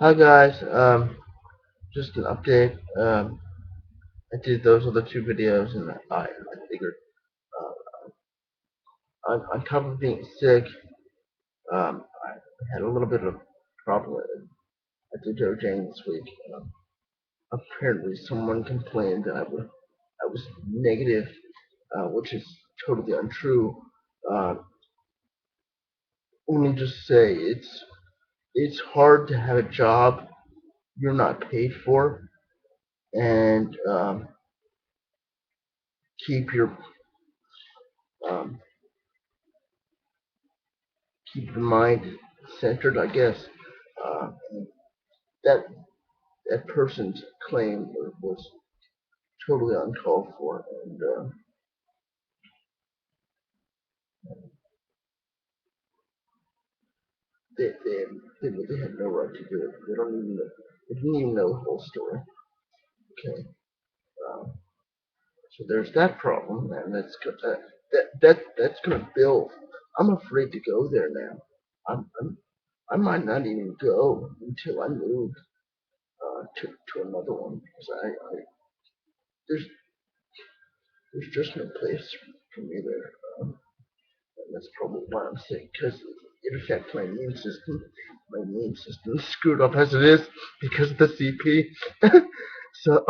Hi guys, just an update. I did those other two videos, and I figured on top of being sick, I had a little bit of problem at the Dojang this week. Apparently, someone complained that I was negative, which is totally untrue. Uh, Let me just say it's hard to have a job you're not paid for and keep your um, keep your mind centered, I guess. Uh, that that person's claim was totally uncalled for, and they they really had no right to do it. They didn't even know the whole story. Okay, um, so there's that problem, and that's gonna build. I'm afraid to go there now. I might not even go until I move to another one because there's there's just no place for me there. And that's probably why I'm sick, because it affects my immune system. My immune system is screwed up as it is because of the CP. So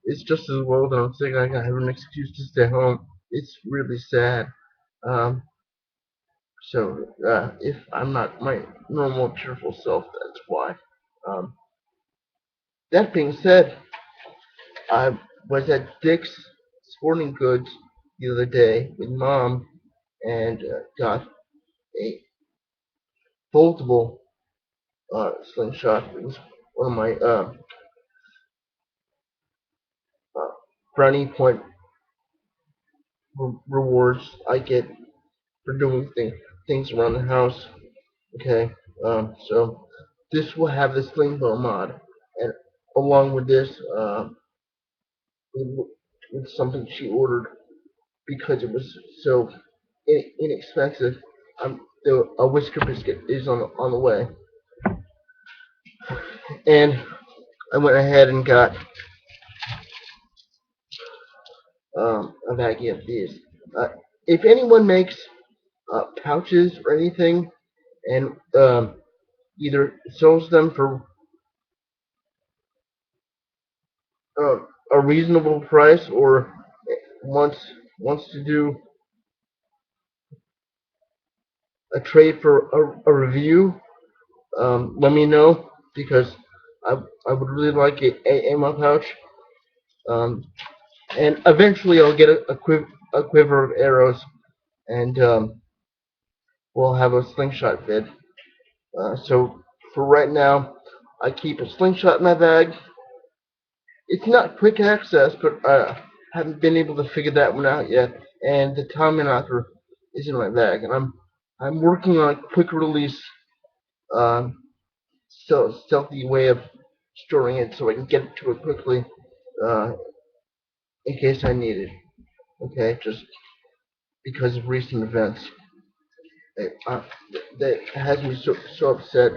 it's just as well that I'm sick. I have an excuse to stay home. It's really sad. Um, if I'm not my normal cheerful self, that's why. Um, that being said, I was at Dick's Sporting Goods the other day with Mom and got a foldable slingshot. It was one of my uh, brownie point rewards I get for doing things around the house. Okay, so this will have the sling bow mod, and along with this, with, with something she ordered because it was so inexpensive. A whisker biscuit is on the way, and I went ahead and got a baggie of these. Uh, if anyone makes pouches or anything and either sells them for uh, a reasonable price or wants wants to do a trade for a review, let me know because I I would really like a ammo pouch. Um, and eventually I'll get a quiver of arrows and we'll have a slingshot bid. So for right now, I keep a slingshot in my bag. It's not quick access, but I haven't been able to figure that one out yet. And the Tominator is in my bag, and I'm working on a quick release, um, stealthy way of storing it so I can get to it quickly, uh, in case I need it. Okay, just because of recent events. That has me so upset.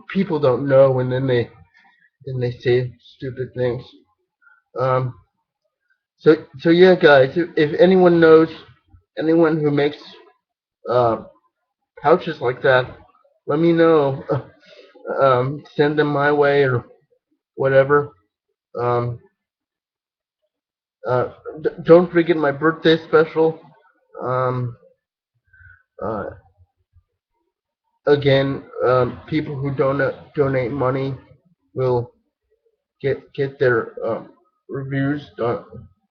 People don't know, and then they say stupid things. Um, so yeah, guys. If anyone knows anyone who makes uh, pouches like that, let me know. Send them my way or whatever. Um, uh, don't forget my birthday special. Um, uh, Again, people who donate money will get their reviews done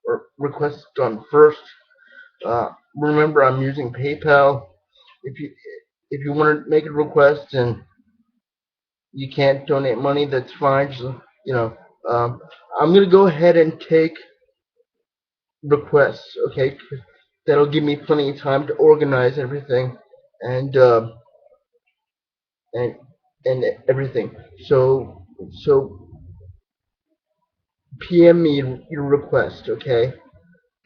or requests done first. Remember, I'm using PayPal. If you want to make a request and you can't donate money, that's fine. Just, you know, um, I'm gonna go ahead and take requests. Okay, that'll give me plenty of time to organize everything and and and everything. So PM me your request. Okay,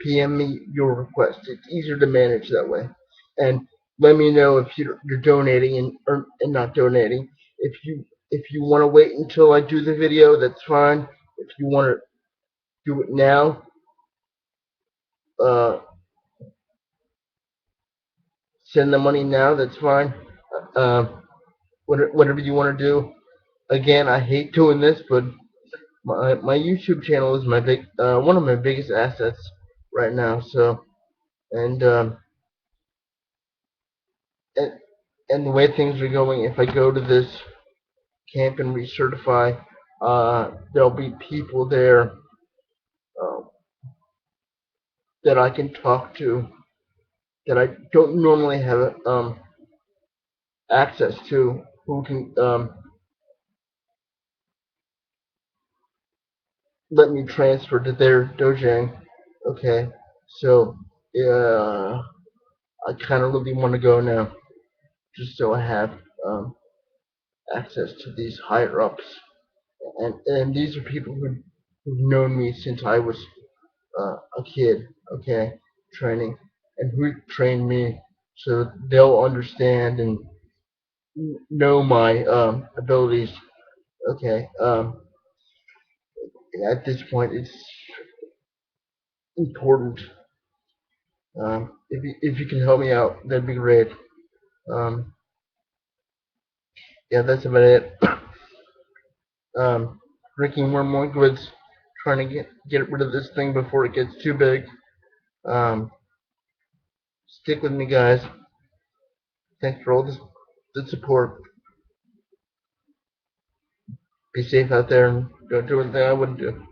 PM me your request. It's easier to manage that way. And let me know if you're donating and not donating. If you want to wait until I do the video, that's fine. If you want to do it now, uh, send the money now, that's fine. Uh, whatever you want to do. Again, I hate doing this, but my YouTube channel is my one of my biggest assets right now. So, and um, and and the way things are going, if I go to this camp and recertify, there'll be people there uh, that I can talk to that I don't normally have access to, who can let me transfer to their Dojang. Okay, so yeah, I kind of really want to go now, just so I have um, access to these higher ups, and these are people who've known me since I was a kid. Okay, training, and who trained me, so they'll understand and know my abilities. Okay, at this point, it's important. If you can help me out, that'd be great. Um, yeah, that's about it. Drinking more and more liquids, trying to get rid of this thing before it gets too big. Um, stick with me, guys. Thanks for all the support. Be safe out there and don't do anything I wouldn't do.